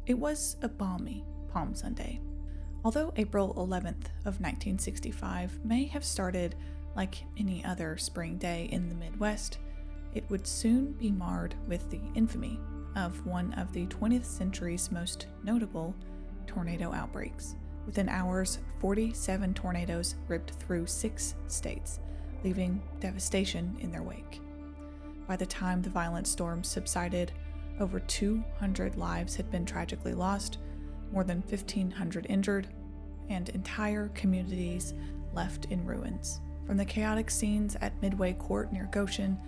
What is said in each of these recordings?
It was a balmy Palm Sunday. Although April 11th of 1965 may have started like any other spring day in the Midwest, it would soon be marred with the infamy of one of the 20th century's most notable tornado outbreaks. Within hours, 47 tornadoes ripped through 6 states, leaving devastation in their wake. By the time the violent storm subsided, over 200 lives had been tragically lost, more than 1,500 injured, and entire communities left in ruins. From the chaotic scenes at Midway Court near Goshen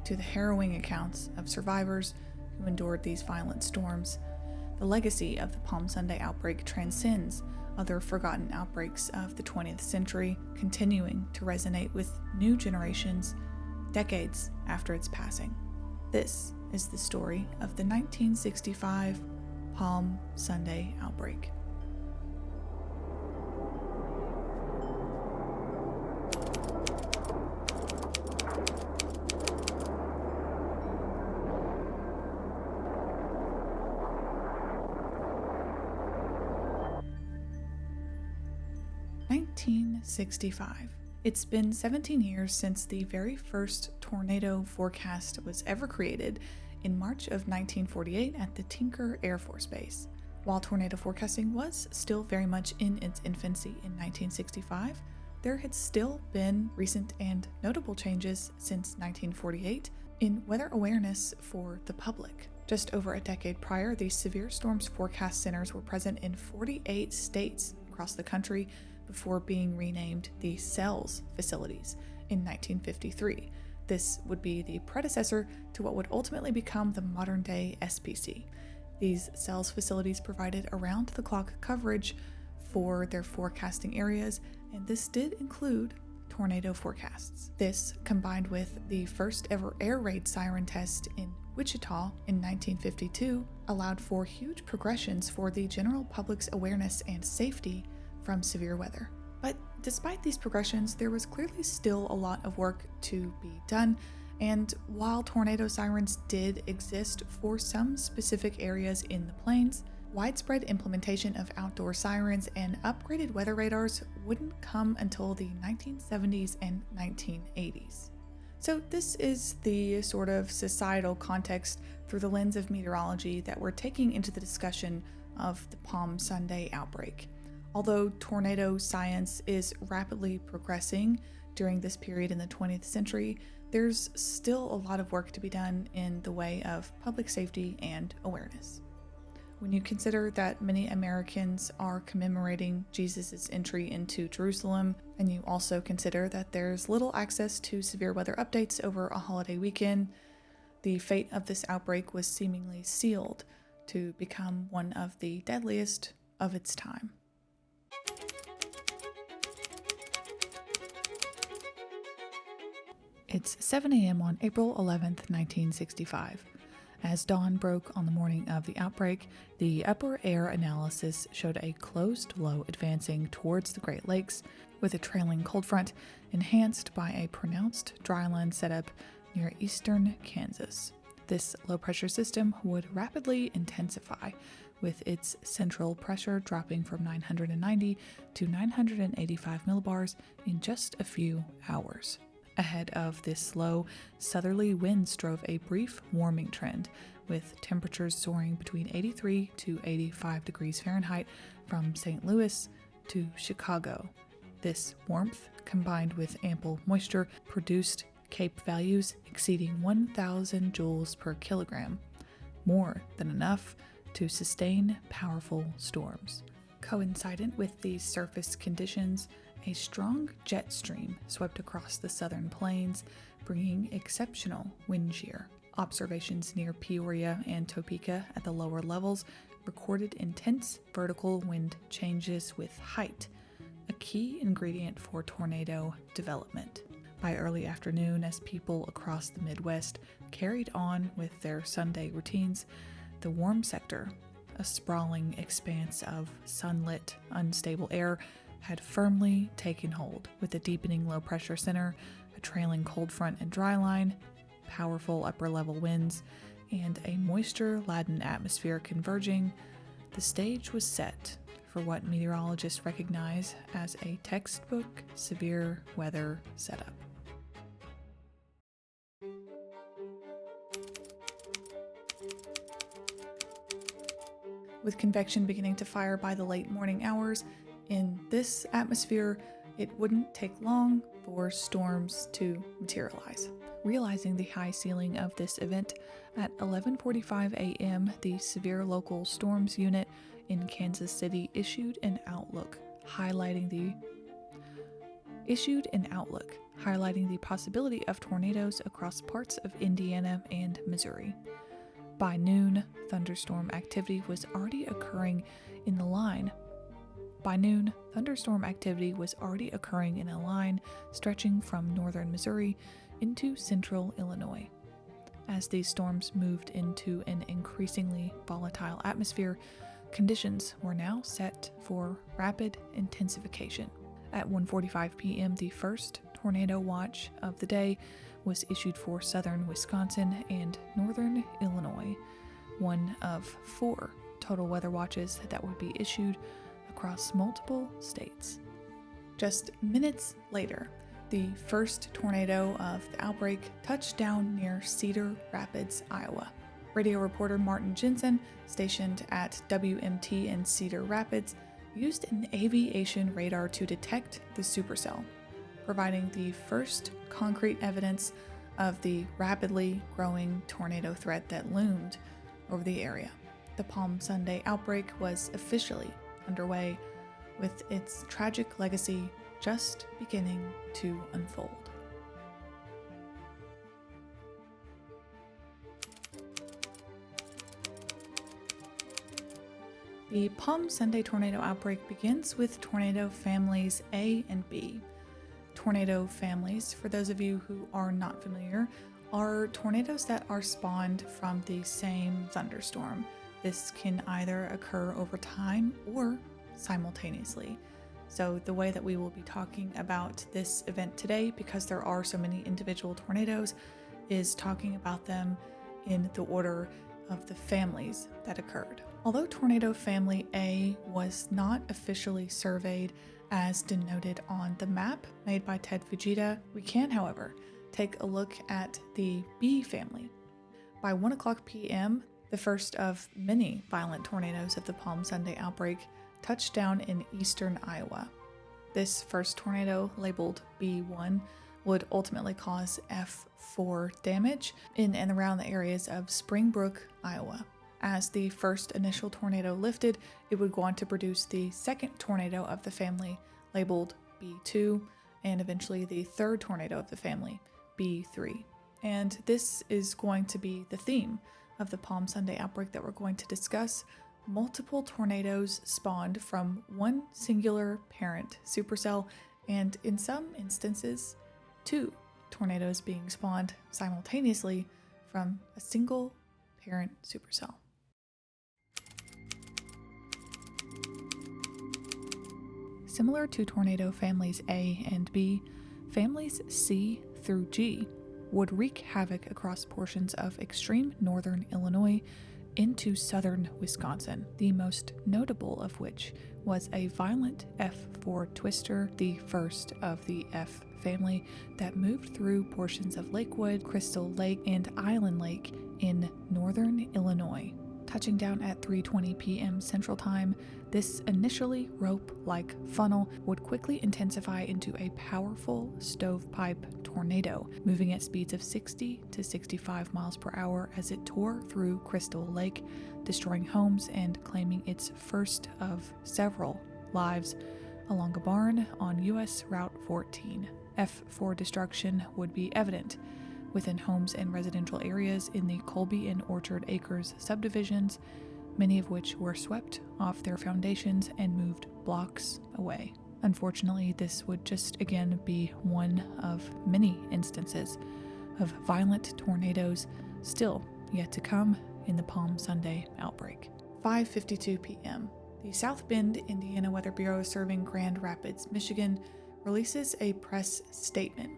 to the harrowing accounts of survivors who endured these violent storms, the legacy of the Palm Sunday outbreak transcends other forgotten outbreaks of the 20th century, continuing to resonate with new generations decades after its passing. This is the story of the 1965 Palm Sunday outbreak. '65. It's been 17 years since the very first tornado forecast was ever created in March of 1948 at the Tinker Air Force Base. While tornado forecasting was still very much in its infancy in 1965, there had still been recent and notable changes since 1948 in weather awareness for the public. Just over a decade prior, the Severe Storms Forecast Centers were present in 48 states across the country before being renamed the CELS facilities in 1953. This would be the predecessor to what would ultimately become the modern-day SPC. These CELS facilities provided around-the-clock coverage for their forecasting areas, and this did include tornado forecasts. This, combined with the first ever air raid siren test in Wichita in 1952, allowed for huge progressions for the general public's awareness and safety from severe weather. But despite these progressions, there was clearly still a lot of work to be done, and while tornado sirens did exist for some specific areas in the plains, widespread implementation of outdoor sirens and upgraded weather radars wouldn't come until the 1970s and 1980s. So this is the sort of societal context through the lens of meteorology that we're taking into the discussion of the Palm Sunday outbreak. Although tornado science is rapidly progressing during this period in the 20th century, there's still a lot of work to be done in the way of public safety and awareness. When you consider that many Americans are commemorating Jesus' entry into Jerusalem, and you also consider that there's little access to severe weather updates over a holiday weekend, the fate of this outbreak was seemingly sealed to become one of the deadliest of its time. It's 7 a.m. on April 11th, 1965. As dawn broke on the morning of the outbreak, the upper air analysis showed a closed low advancing towards the Great Lakes, with a trailing cold front enhanced by a pronounced dryland setup near eastern Kansas. This low-pressure system would rapidly intensify, with its central pressure dropping from 990 to 985 millibars in just a few hours. Ahead of this low, southerly winds drove a brief warming trend, with temperatures soaring between 83 to 85 degrees Fahrenheit from St. Louis to Chicago. This warmth, combined with ample moisture, produced CAPE values exceeding 1,000 joules per kilogram, more than enough to sustain powerful storms. Coincident with these surface conditions, a strong jet stream swept across the southern plains, bringing exceptional wind shear. Observations near Peoria and Topeka at the lower levels recorded intense vertical wind changes with height, a key ingredient for tornado development. By early afternoon, as people across the Midwest carried on with their Sunday routines, the warm sector, a sprawling expanse of sunlit, unstable air, had firmly taken hold, with a deepening low-pressure center, a trailing cold front and dry line, powerful upper-level winds, and a moisture-laden atmosphere converging. The stage was set for what meteorologists recognize as a textbook severe weather setup. With convection beginning to fire by the late morning hours, in this atmosphere, it wouldn't take long for storms to materialize. Realizing the high ceiling of this event, at 11:45 a.m., the Severe Local Storms Unit in Kansas City issued an outlook highlighting the possibility of tornadoes across parts of Indiana and Missouri. By noon, thunderstorm activity was already occurring in a line stretching from northern Missouri into central Illinois. As these storms moved into an increasingly volatile atmosphere, conditions were now set for rapid intensification. At 1:45 p.m., the first tornado watch of the day was issued for southern Wisconsin and northern Illinois, one of 4 total weather watches that would be issued across multiple states. Just minutes later, the first tornado of the outbreak touched down near Cedar Rapids, Iowa. Radio reporter Martin Jensen, stationed at WMT in Cedar Rapids, used an aviation radar to detect the supercell, providing the first concrete evidence of the rapidly growing tornado threat that loomed over the area. The Palm Sunday outbreak was officially underway, with its tragic legacy just beginning to unfold. The Palm Sunday tornado outbreak begins with tornado families A and B. Tornado families, for those of you who are not familiar, are tornadoes that are spawned from the same thunderstorm. This can either occur over time or simultaneously. So the way that we will be talking about this event today, because there are so many individual tornadoes, is talking about them in the order of the families that occurred. Although Tornado Family A was not officially surveyed as denoted on the map made by Ted Fujita, we can, however, take a look at the B family. By 1:00 p.m., the first of many violent tornadoes of the Palm Sunday outbreak touched down in eastern Iowa. This first tornado, labeled B1, would ultimately cause F4 damage in and around the areas of Springbrook, Iowa. As the first initial tornado lifted, it would go on to produce the second tornado of the family, labeled B2, and eventually the third tornado of the family, B3. And this is going to be the theme of the Palm Sunday outbreak that we're going to discuss. Multiple tornadoes spawned from one singular parent supercell, and in some instances, 2 tornadoes being spawned simultaneously from a single parent supercell. Similar to tornado families A and B, families C through G would wreak havoc across portions of extreme northern Illinois into southern Wisconsin, the most notable of which was a violent F4 twister, the first of the F family, that moved through portions of Lakewood, Crystal Lake, and Island Lake in northern Illinois. Touching down at 3:20 p.m. Central Time, this initially rope-like funnel would quickly intensify into a powerful stovepipe tornado, moving at speeds of 60 to 65 miles per hour as it tore through Crystal Lake, destroying homes and claiming its first of several lives along a barn on U.S. Route 14. F4 destruction would be evident within homes and residential areas in the Colby and Orchard Acres subdivisions, many of which were swept off their foundations and moved blocks away. Unfortunately, this would just again be one of many instances of violent tornadoes still yet to come in the Palm Sunday outbreak. 5:52 p.m. The South Bend, Indiana Weather Bureau, serving Grand Rapids, Michigan, releases a press statement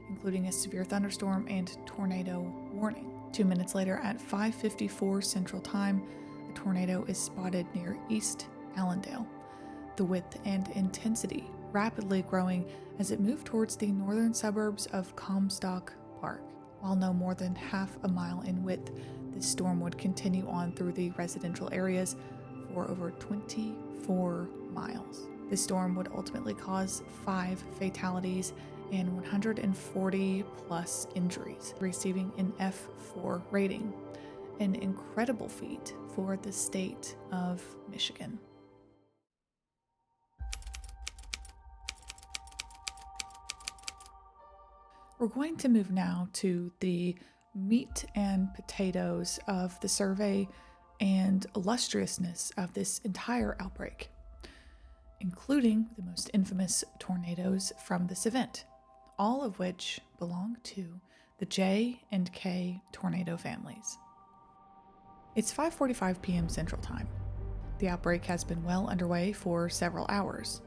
including a severe thunderstorm and tornado warning. 2 minutes later, at 5:54 Central Time, the tornado is spotted near East Allendale, the width and intensity rapidly growing as it moved towards the northern suburbs of Comstock Park. While no more than half a mile in width, this storm would continue on through the residential areas for over 24 miles. The storm would ultimately cause 5 fatalities and 140 plus injuries, receiving an F4 rating, an incredible feat for the state of Michigan. We're going to move now to the meat and potatoes of the survey and illustriousness of this entire outbreak, including the most infamous tornadoes from this event, all of which belong to the J and K tornado families. It's 5:45 p.m. Central Time. The outbreak has been well underway for several hours.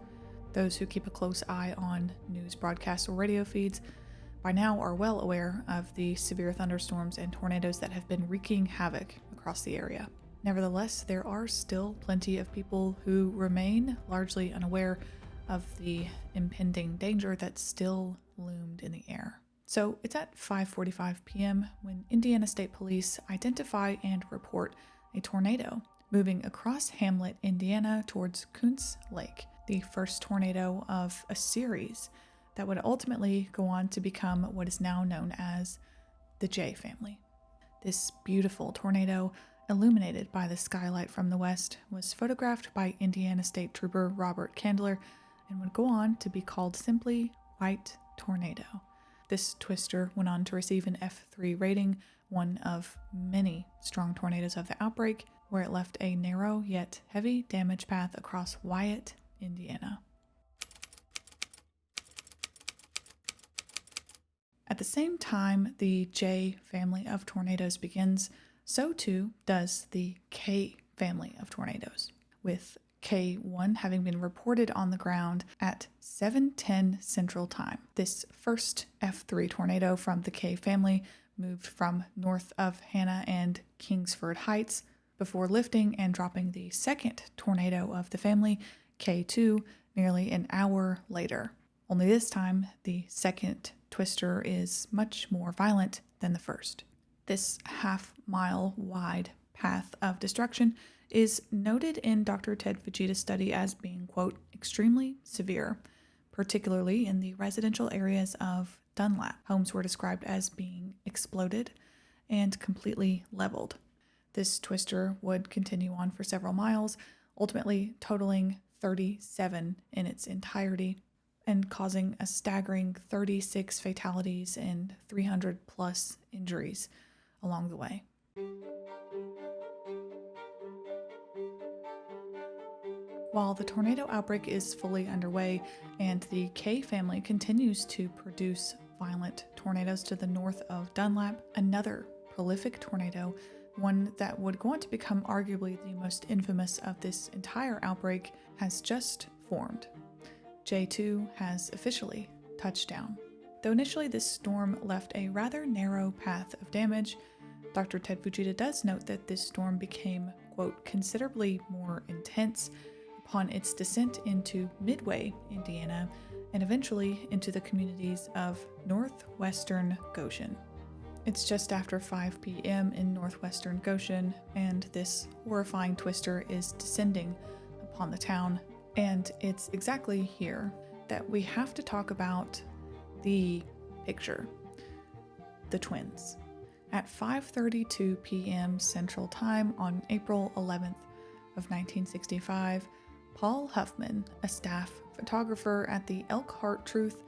Those who keep a close eye on news broadcasts or radio feeds by now are well aware of the severe thunderstorms and tornadoes that have been wreaking havoc across the area. Nevertheless, there are still plenty of people who remain largely unaware of the impending danger that still loomed in the air. So it's at 5:45 p.m. when Indiana State Police identify and report a tornado moving across Hamlet, Indiana towards Kuntz Lake, the first tornado of a series that would ultimately go on to become what is now known as the J family. This beautiful tornado, illuminated by the skylight from the west, was photographed by Indiana State Trooper Robert Candler and would go on to be called simply White Tornado. This twister went on to receive an F3 rating, one of many strong tornadoes of the outbreak, where it left a narrow yet heavy damage path across Wyatt, Indiana. At the same time the J family of tornadoes begins, so too does the K family of tornadoes, with K1 having been reported on the ground at 7:10 Central Time. This first F3 tornado from the K family moved from north of Hannah and Kingsford Heights before lifting and dropping the second tornado of the family, K2, nearly an hour later. Only this time, the second twister is much more violent than the first. This half-mile wide path of destruction is noted in Dr. Ted Fujita's study as being, quote, extremely severe, particularly in the residential areas of Dunlap. Homes were described as being exploded and completely leveled. This twister would continue on for several miles, ultimately totaling 37 in its entirety, and causing a staggering 36 fatalities and 300 plus injuries along the way. While the tornado outbreak is fully underway and the K family continues to produce violent tornadoes to the north of Dunlap, another prolific tornado, one that would go on to become arguably the most infamous of this entire outbreak, has just formed. J2 has officially touched down. Though initially this storm left a rather narrow path of damage, Dr. Ted Fujita does note that this storm became, quote, considerably more intense upon its descent into Midway, Indiana, and eventually into the communities of northwestern Goshen. It's just after 5 p.m. in northwestern Goshen, and this horrifying twister is descending upon the town. And it's exactly here that we have to talk about the picture, the twins. At 5:32 p.m. Central Time on April 11th of 1965, Paul Huffman, a staff photographer at the Elkhart Truth,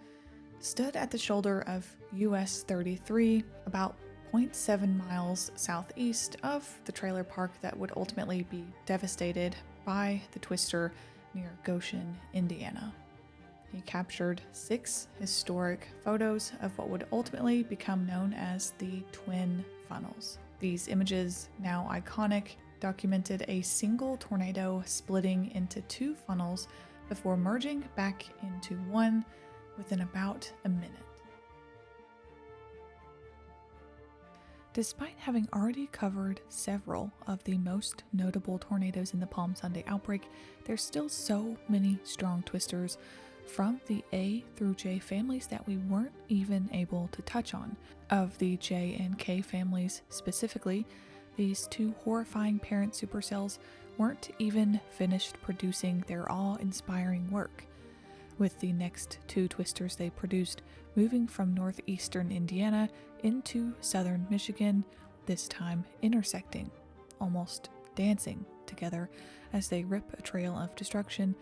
stood at the shoulder of US 33, about 0.7 miles southeast of the trailer park that would ultimately be devastated by the twister near Goshen, Indiana. He captured 6 historic photos of what would ultimately become known as the Twin Funnels. These images, now iconic, documented a single tornado splitting into 2 funnels before merging back into one within about a minute. Despite having already covered several of the most notable tornadoes in the Palm Sunday outbreak, there's still so many strong twisters from the A through J families that we weren't even able to touch on. Of the J and K families specifically, these two horrifying parent supercells weren't even finished producing their awe-inspiring work, with the next two twisters they produced moving from northeastern Indiana into southern Michigan, this time intersecting, almost dancing together as they rip a trail of destruction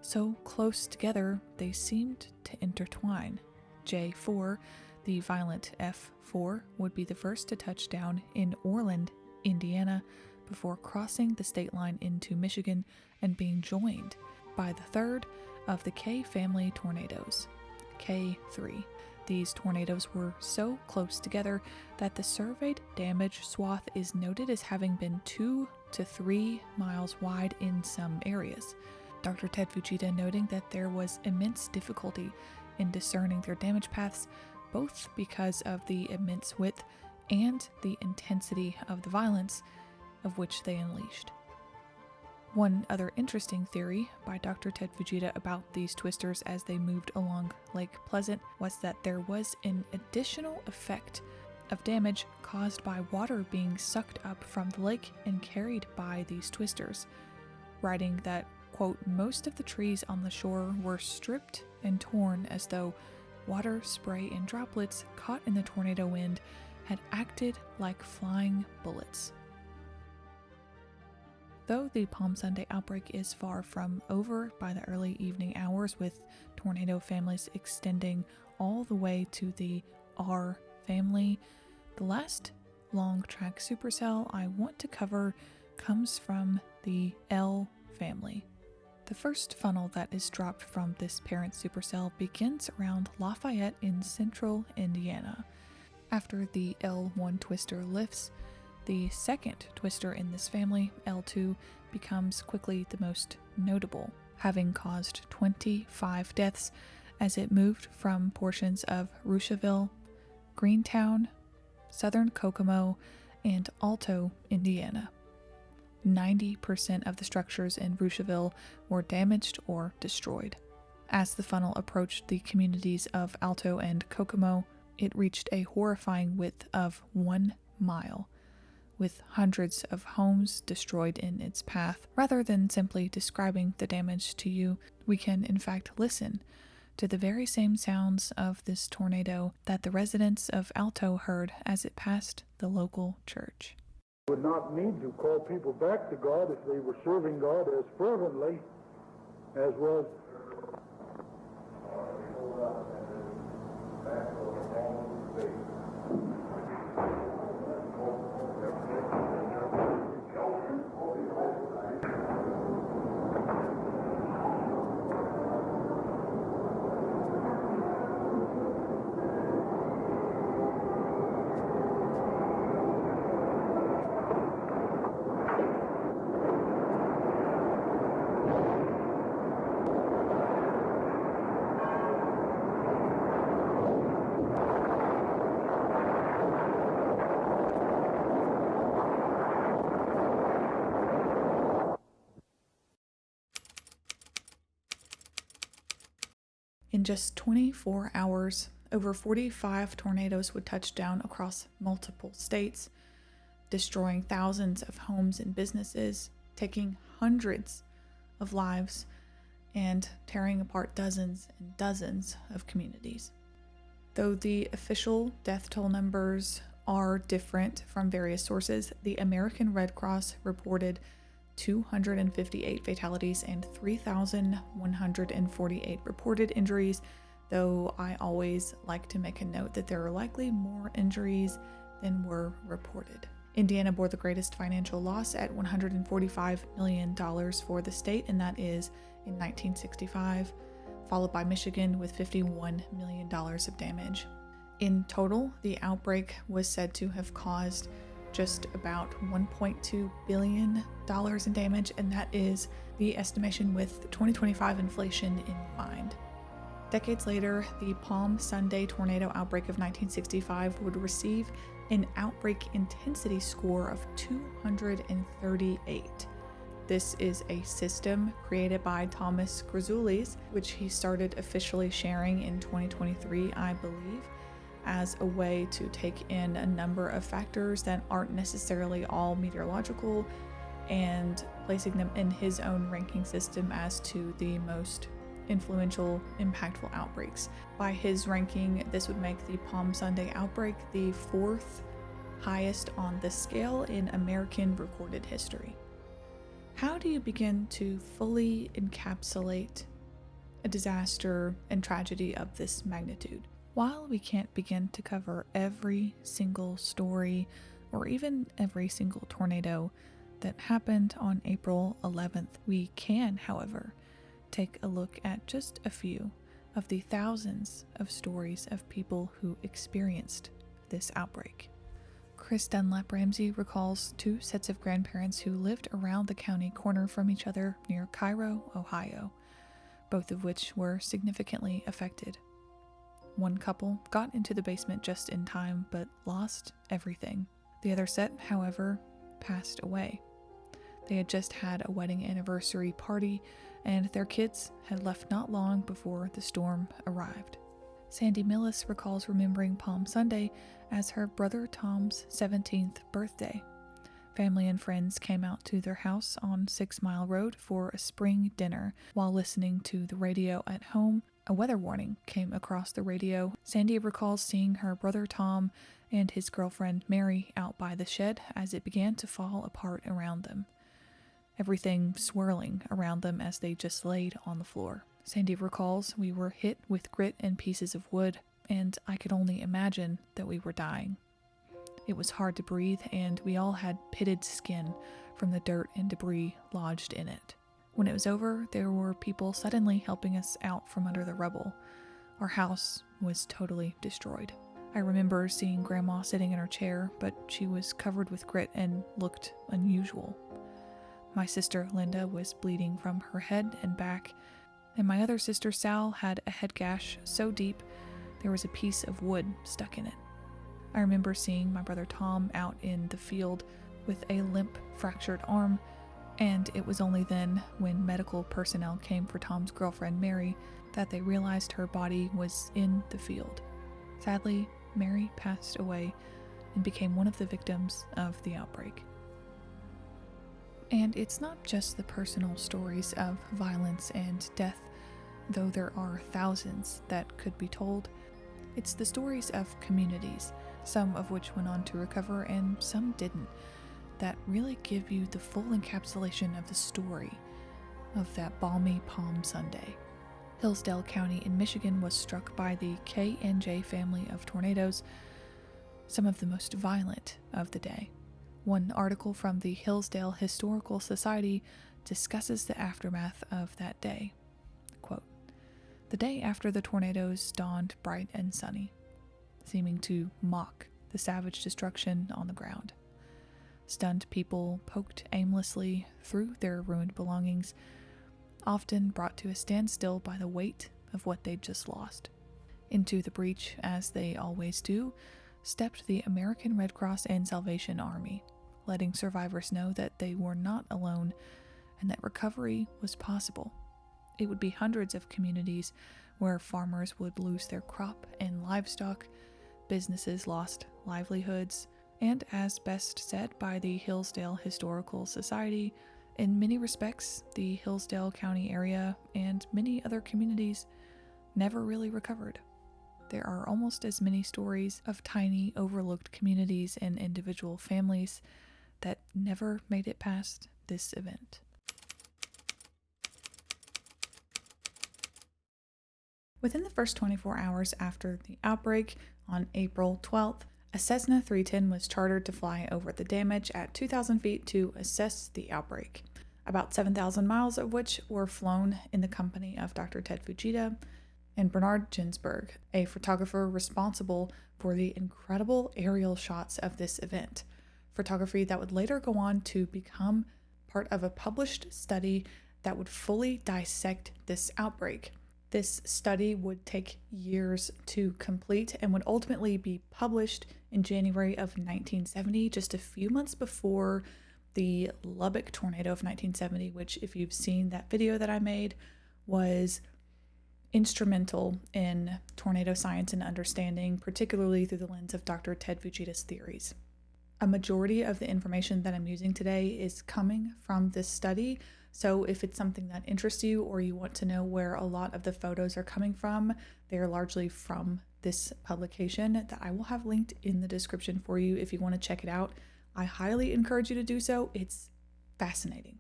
so close together they seemed to intertwine. J4, the violent F4, would be the first to touch down in Orland, Indiana, before crossing the state line into Michigan and being joined by the third of the K family tornadoes, K3. These tornadoes were so close together that the surveyed damage swath is noted as having been 2 to 3 miles wide in some areas. Dr. Ted Fujita noting that there was immense difficulty in discerning their damage paths, both because of the immense width and the intensity of the violence of which they unleashed. One other interesting theory by Dr. Ted Fujita about these twisters as they moved along Lake Pleasant was that there was an additional effect of damage caused by water being sucked up from the lake and carried by these twisters, writing that, quote, most of the trees on the shore were stripped and torn as though water, spray, and droplets caught in the tornado wind had acted like flying bullets. Though the Palm Sunday outbreak is far from over by the early evening hours, with tornado families extending all the way to the R family, the last long track supercell I want to cover comes from the L family. The first funnel that is dropped from this parent supercell begins around Lafayette in central Indiana. After the L1 twister lifts, the second twister in this family, L2, becomes quickly the most notable, having caused 25 deaths as it moved from portions of Rushville, Greentown, southern Kokomo, and Alto, Indiana. 90% of the structures in Rushville were damaged or destroyed. As the funnel approached the communities of Alto and Kokomo, it reached a horrifying width of 1 mile, with hundreds of homes destroyed in its path. Rather than simply describing the damage to you, we can in fact listen to the very same sounds of this tornado that the residents of Alto heard as it passed the local church. Would not need to call people back to God if they were serving God as fervently as was. In just 24 hours, over 45 tornadoes would touch down across multiple states, destroying thousands of homes and businesses, taking hundreds of lives, and tearing apart dozens and dozens of communities. Though the official death toll numbers are different from various sources, the American Red Cross reported 258 fatalities and 3,148 reported injuries, though I always like to make a note that there are likely more injuries than were reported. Indiana bore the greatest financial loss at $145 million for the state, and that is in 1965, followed by Michigan with $51 million of damage. In total, the outbreak was said to have caused just about $1.2 billion in damage, and that is the estimation with 2025 inflation in mind. Decades later, the Palm Sunday tornado outbreak of 1965 would receive an outbreak intensity score of 238. This is a system created by Thomas Grzoulis, which he started officially sharing in 2023, I believe, as a way to take in a number of factors that aren't necessarily all meteorological and placing them in his own ranking system as to the most influential, impactful outbreaks. By his ranking, this would make the Palm Sunday outbreak the fourth highest on the scale in American recorded history. How do you begin to fully encapsulate a disaster and tragedy of this magnitude? While we can't begin to cover every single story or even every single tornado that happened on April 11th, we can, however, take a look at just a few of the thousands of stories of people who experienced this outbreak. Chris Dunlap Ramsey recalls two sets of grandparents who lived around the county corner from each other near Cairo, Ohio, both of which were significantly affected. One couple got into the basement just in time but lost everything. The other set, however, passed away. They had just had a wedding anniversary party, and their kids had left not long before the storm arrived. Sandy Millis recalls remembering Palm Sunday as her brother Tom's 17th birthday. Family and friends came out to their house on 6 Mile Road for a spring dinner. While listening to the radio at home, a weather warning came across the radio. Sandy recalls seeing her brother Tom and his girlfriend Mary out by the shed as it began to fall apart around them, everything swirling around them as they just laid on the floor. Sandy recalls, "We were hit with grit and pieces of wood, and I could only imagine that we were dying. It was hard to breathe, and we all had pitted skin from the dirt and debris lodged in it. When it was over, there were people suddenly helping us out from under the rubble. Our house was totally destroyed. I remember seeing Grandma sitting in her chair, but she was covered with grit and looked unusual. My sister Linda was bleeding from her head and back, and my other sister Sal had a head gash so deep there was a piece of wood stuck in it. I remember seeing my brother Tom out in the field with a limp, fractured arm, and it was only then, when medical personnel came for Tom's girlfriend Mary, that they realized her body was in the field. Sadly, Mary passed away and became one of the victims of the outbreak." And it's not just the personal stories of violence and death, though there are thousands that could be told. It's the stories of communities, some of which went on to recover and some didn't, that really give you the full encapsulation of the story of that balmy Palm Sunday. Hillsdale County in Michigan was struck by the K&J family of tornadoes, some of the most violent of the day. One article from the Hillsdale Historical Society discusses the aftermath of that day. Quote, "The day after the tornadoes dawned bright and sunny, seeming to mock the savage destruction on the ground. Stunned people poked aimlessly through their ruined belongings, often brought to a standstill by the weight of what they'd just lost. Into the breach, as they always do, stepped the American Red Cross and Salvation Army, letting survivors know that they were not alone and that recovery was possible. It would be hundreds of communities where farmers would lose their crop and livestock, businesses lost livelihoods, and as best said by the Hillsdale Historical Society, in many respects, the Hillsdale County area and many other communities never really recovered. There are almost as many stories of tiny, overlooked communities and individual families that never made it past this event." Within the first 24 hours after the outbreak, on April 12th, a Cessna 310 was chartered to fly over the damage at 2,000 feet to assess the outbreak, about 7,000 miles of which were flown in the company of Dr. Ted Fujita and Bernard Ginsberg, a photographer responsible for the incredible aerial shots of this event, photography that would later go on to become part of a published study that would fully dissect this outbreak. This study would take years to complete and would ultimately be published in January of 1970, just a few months before the Lubbock tornado of 1970, which, if you've seen that video that I made, was instrumental in tornado science and understanding, particularly through the lens of Dr. Ted Fujita's theories. A majority of the information that I'm using today is coming from this study, so if it's something that interests you or you want to know where a lot of the photos are coming from, they're largely from this publication that I will have linked in the description for you if you want to check it out. I highly encourage you to do so. It's fascinating.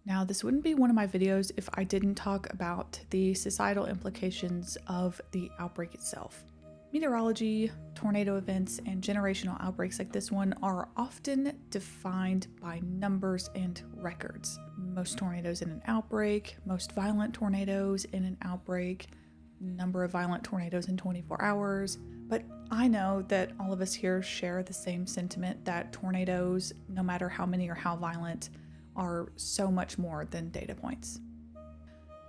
Now, this wouldn't be one of my videos if I didn't talk about the societal implications of the outbreak itself. Meteorology, tornado events, and generational outbreaks like this one are often defined by numbers and records. Most tornadoes in an outbreak, most violent tornadoes in an outbreak, number of violent tornadoes in 24 hours. But I know that all of us here share the same sentiment that tornadoes, no matter how many or how violent, are so much more than data points.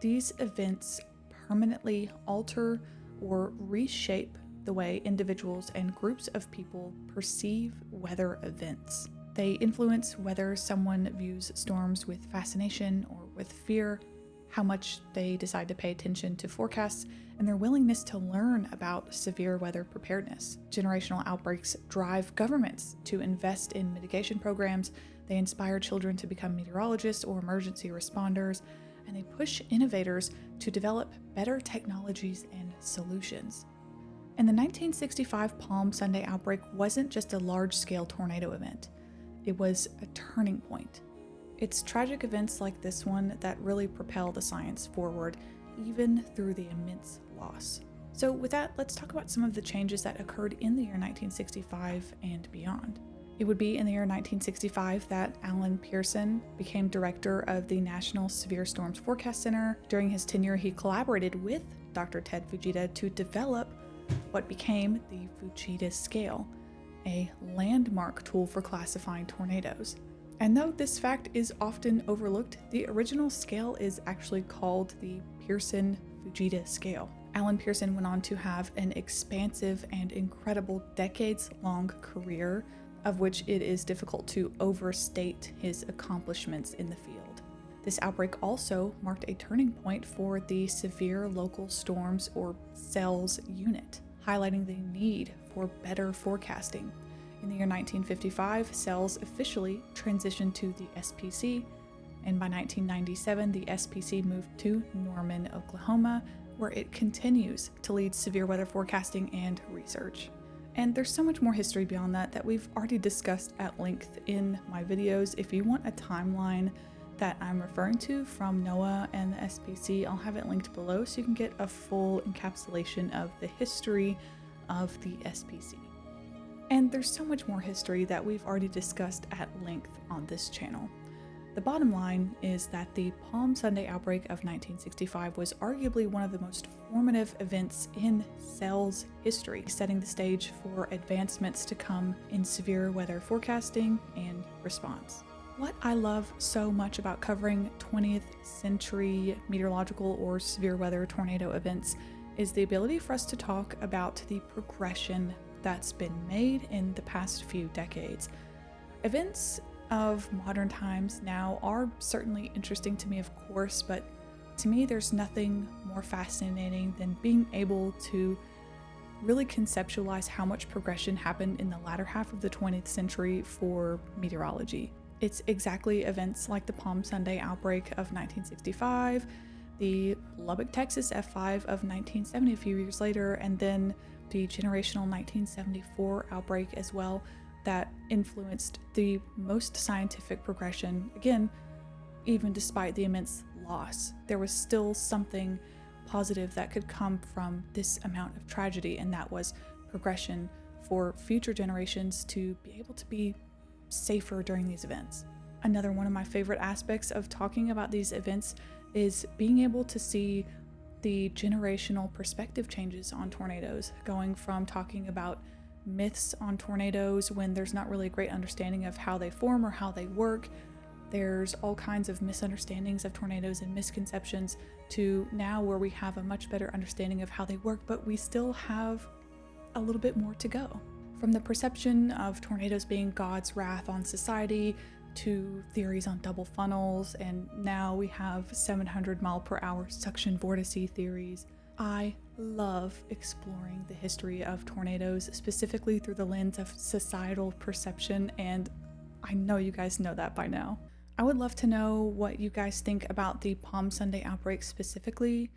These events permanently alter or reshape the way individuals and groups of people perceive weather events. They influence whether someone views storms with fascination or with fear, how much they decide to pay attention to forecasts, and their willingness to learn about severe weather preparedness. Generational outbreaks drive governments to invest in mitigation programs, they inspire children to become meteorologists or emergency responders, and they push innovators to develop better technologies and solutions. And the 1965 Palm Sunday outbreak wasn't just a large-scale tornado event. It was a turning point. It's tragic events like this one that really propel the science forward, even through the immense loss. So with that, let's talk about some of the changes that occurred in the year 1965 and beyond. It would be in the year 1965 that Alan Pearson became director of the National Severe Storms Forecast Center. During his tenure, he collaborated with Dr. Ted Fujita to develop what became the Fujita scale, a landmark tool for classifying tornadoes. And though this fact is often overlooked, the original scale is actually called the Pearson-Fujita scale. Alan Pearson went on to have an expansive and incredible decades-long career, of which it is difficult to overstate his accomplishments in the field. This outbreak also marked a turning point for the Severe Local Storms, or SELS unit, highlighting the need for better forecasting. In the year 1955, SELS officially transitioned to the SPC, and by 1997, the SPC moved to Norman, Oklahoma, where it continues to lead severe weather forecasting and research. And there's so much more history beyond that we've already discussed at length in my videos. If you want a timeline that I'm referring to from NOAA and the SPC, I'll have it linked below so you can get a full encapsulation of the history of the SPC. And there's so much more history that we've already discussed at length on this channel. The bottom line is that the Palm Sunday outbreak of 1965 was arguably one of the most formative events in SELS history, setting the stage for advancements to come in severe weather forecasting and response. What I love so much about covering 20th century meteorological or severe weather tornado events is the ability for us to talk about the progression that's been made in the past few decades. Events of modern times now are certainly interesting to me, of course, but to me there's nothing more fascinating than being able to really conceptualize how much progression happened in the latter half of the 20th century for meteorology. It's exactly events like the Palm Sunday outbreak of 1965, the Lubbock, Texas F5 of 1970 a few years later, and then the generational 1974 outbreak as well, that influenced the most scientific progression. Again, even despite the immense loss, there was still something positive that could come from this amount of tragedy, and that was progression for future generations to be able to be safer during these events. Another one of my favorite aspects of talking about these events is being able to see the generational perspective changes on tornadoes, going from talking about myths on tornadoes when there's not really a great understanding of how they form or how they work, There's all kinds of misunderstandings of tornadoes and misconceptions to now where we have a much better understanding of how they work, but we still have a little bit more to go. From the perception of tornadoes being God's wrath on society to theories on double funnels, and now we have 700 mile per hour suction vortice theories. I love exploring the history of tornadoes, specifically through the lens of societal perception, and I know you guys know that by now. I would love to know what you guys think about the Palm Sunday outbreak specifically,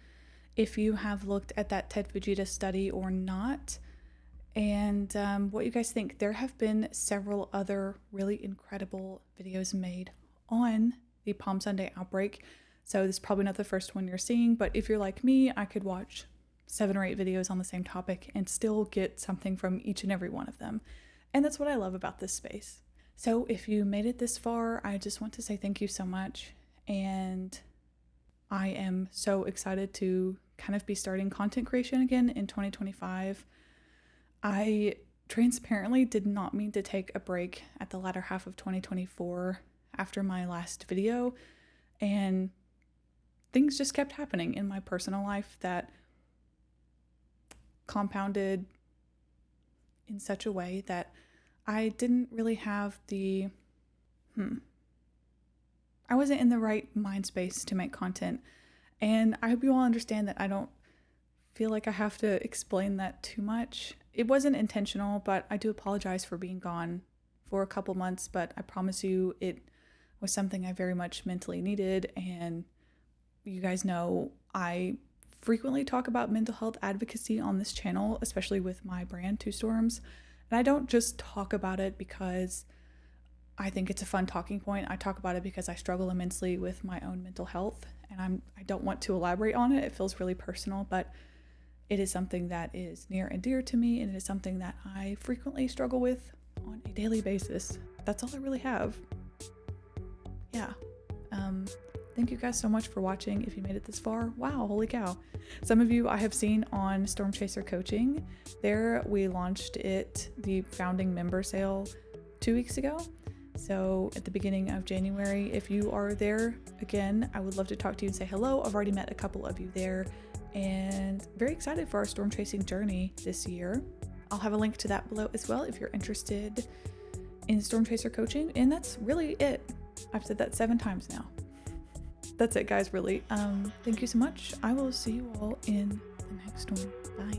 if you have looked at that Ted Vegeta study or not, and what you guys think. There have been several other really incredible videos made on the Palm Sunday outbreak, so this is probably not the first one you're seeing, but if you're like me, I could watch 7 or 8 videos on the same topic and still get something from each and every one of them, and that's what I love about this space. So if you made it this far, I just want to say thank you so much, and I am so excited to kind of be starting content creation again in 2025. I transparently did not mean to take a break at the latter half of 2024 after my last video, and things just kept happening in my personal life that compounded in such a way that I didn't really have I wasn't in the right mind space to make content. And I hope you all understand that I don't feel like I have to explain that too much. It wasn't intentional, but I do apologize for being gone for a couple months, but I promise you it was something I very much mentally needed. And you guys know I frequently talk about mental health advocacy on this channel, especially with my brand, Two Storms. And I don't just talk about it because I think it's a fun talking point. I talk about it because I struggle immensely with my own mental health, and I don't want to elaborate on it. It feels really personal, but it is something that is near and dear to me, and it is something that I frequently struggle with on a daily basis. That's all I really have. Yeah. Thank you guys so much for watching. If you made it this far, wow, holy cow. Some of you I have seen on Storm Chaser Coaching. There we launched the founding member sale 2 weeks ago. So at the beginning of January, if you are there, again, I would love to talk to you and say hello. I've already met a couple of you there, and very excited for our storm chasing journey this year. I'll have a link to that below as well if you're interested in Storm Chaser Coaching. And that's really it. I've said that 7 times now. That's it, guys, really. Thank you so much. I will see you all in the next one. Bye.